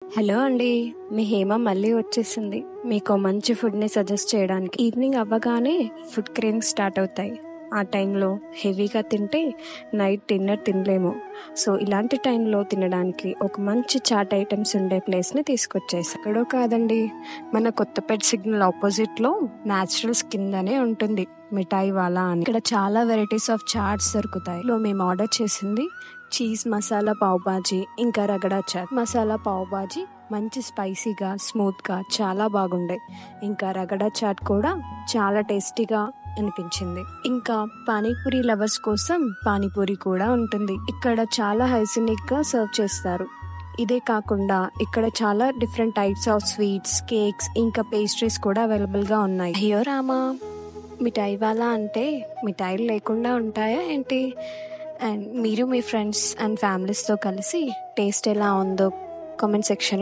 Hello అండి. మీ హేమ మళ్ళీ వచ్చేసింది. మీకో మంచి ఫుడ్‌ని సజెస్ట్ చేయడానికి. ఈవినింగ్ అవ్వగానే ఫుడ్ క్రేవింగ్స్ స్టార్ట్ అవుతాయి. ఆ టైంలో హెవీగా తింటే నైట్ డిన్నర్ తినలేము. సో, ఇలాంటి టైంలో తినడానికి ఒక మంచి చాట్ ఐటెమ్స్ ఉండే ప్లేస్‌ని తీసుకొచ్చేసా. ఎక్కడో కాదండి, మన కొత్తపేట సిగ్నల్ ఆపోజిట్‌లో న్యాచురల్స్ కిందనే ఉంటుంది మిఠాయి వాలా అని. ఇక్కడ చాలా వెరైటీస్ ఆఫ్ చాట్స్ దొరుకుతాయి. మేము ఆర్డర్ చేసింది చీజ్ మసాలా పావ్ బాజీ, ఇంకా రగడా చాట్. మసాలా పావ్ బాజీ మంచి స్పైసీగా, స్మూత్గా చాలా బాగుండే. ఇంకా రగడా చాట్ కూడా చాలా టేస్టీగా అనిపించింది. ఇంకా పానీపూరి లవర్స్ కోసం పానీపూరి కూడా ఉంటుంది. ఇక్కడ చాలా హైజీనిక్గా సర్వ్ చేస్తారు. ఇదే కాకుండా ఇక్కడ చాలా different types of sweets, cakes, ఇంకా పేస్ట్రీస్ కూడా అవైలబుల్గా ఉన్నాయి. అయ్యో రామా, మిఠాయి వాలా అంటే మిఠాయిలు లేకుండా ఉంటాయా ఏంటి? అండ్ మీరు మీ ఫ్రెండ్స్ అండ్ ఫ్యామిలీస్తో కలిసి టేస్ట్ ఎలా ఉందో కామెంట్ సెక్షన్